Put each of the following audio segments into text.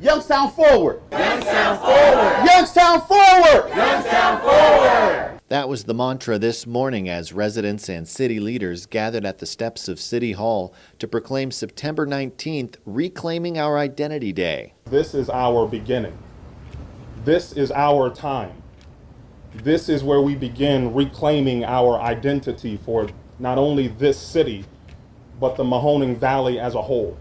Youngstown forward! Youngstown forward! Youngstown forward! Youngstown forward! That was the mantra this morning as residents and city leaders gathered at the steps of City Hall to proclaim September 19th Reclaiming Our Identity Day. This is our beginning. This is our time. This is where we begin reclaiming our identity for not only this city, but the Mahoning Valley as a whole.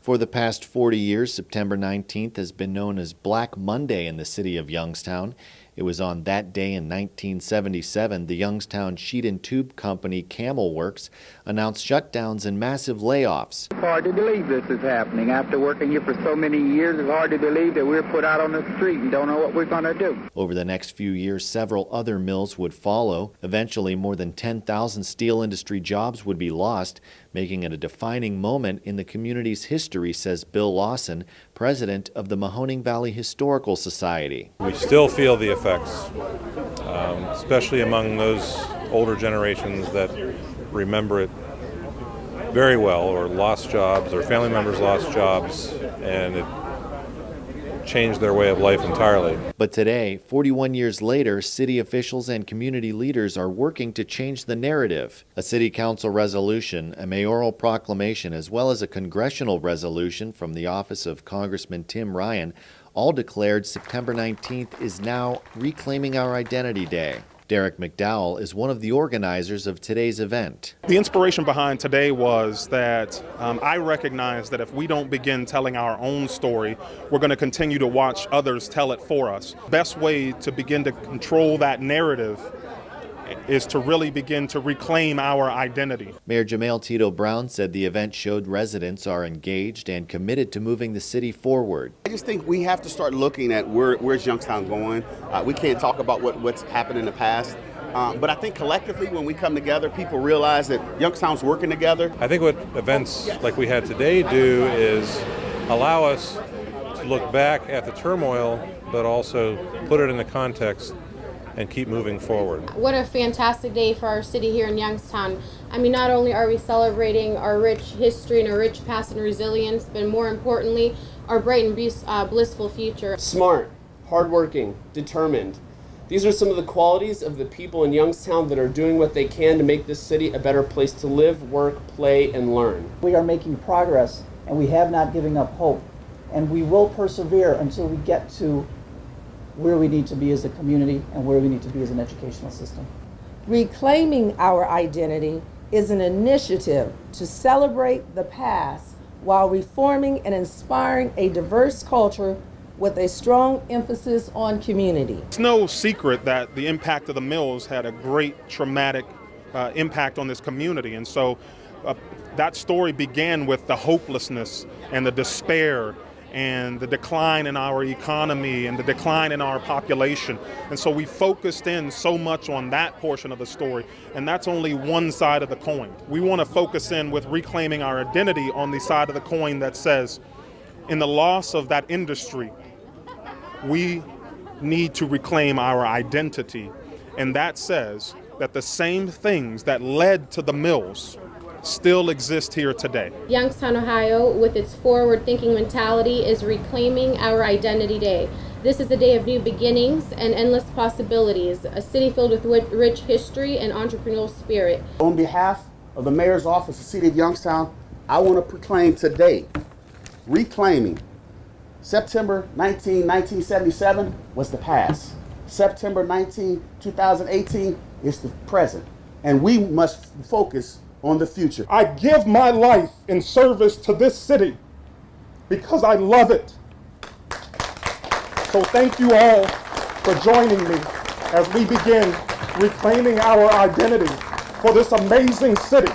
For the past 40 years, September 19th has been known as Black Monday in the city of Youngstown. It was on that day in 1977 the Youngstown Sheet and Tube Company Camel Works announced shutdowns and massive layoffs. It's hard to believe this is happening. After working here for so many years, it's hard to believe that we're put out on the street and don't know what we're going to do. Over the next few years, several other mills would follow. Eventually, more than 10,000 steel industry jobs would be lost, making it a defining moment in the community's history, says Bill Lawson, president of the Mahoning Valley Historical Society. We still feel the effects, especially among those older generations that remember it very well, or lost jobs, or family members lost jobs, and it changed their way of life entirely. But today, 41 years later, city officials and community leaders are working to change the narrative. A city council resolution, a mayoral proclamation, as well as a congressional resolution from the office of Congressman Tim Ryan all declared September 19th is now Reclaiming Our Identity Day. Derek McDowell is one of the organizers of today's event. The inspiration behind today was that I recognize that if we don't begin telling our own story, we're going to continue to watch others tell it for us. Best way to begin to control that narrative is to really begin to reclaim our identity. Mayor Jamel Tito Brown said the event showed residents are engaged and committed to moving the city forward. I just think we have to start looking at where's Youngstown going. We can't talk about what's happened in the past. But I think collectively when we come together, people realize that Youngstown's working together. I think what events like we had today do is allow us to look back at the turmoil, but also put it in the context and keep moving forward. What a fantastic day for our city here in Youngstown. I mean, not only are we celebrating our rich history and our rich past and resilience, but more importantly, our bright and blissful future. Smart, hardworking, determined. These are some of the qualities of the people in Youngstown that are doing what they can to make this city a better place to live, work, play, and learn. We are making progress, and we have not given up hope. And we will persevere until we get to where we need to be as a community and where we need to be as an educational system. Reclaiming our identity is an initiative to celebrate the past while reforming and inspiring a diverse culture with a strong emphasis on community. It's no secret that the impact of the mills had a great traumatic impact on this community. And so that story began with the hopelessness and the despair and the decline in our economy and the decline in our population. And so we focused in so much on that portion of the story, and that's only one side of the coin. We want to focus in with reclaiming our identity on the side of the coin that says, in the loss of that industry, we need to reclaim our identity. And that says that the same things that led to the mills still exist here today. Youngstown, Ohio, with its forward-thinking mentality, is reclaiming our identity day. This is a day of new beginnings and endless possibilities, a city filled with rich history and entrepreneurial spirit. On behalf of the Mayor's Office of the City of Youngstown, I want to proclaim today, reclaiming September 19, 1977 was the past. September 19, 2018 is the present. And we must focus on the future. I give my life in service to this city because I love it. So thank you all for joining me as we begin reclaiming our identity for this amazing city.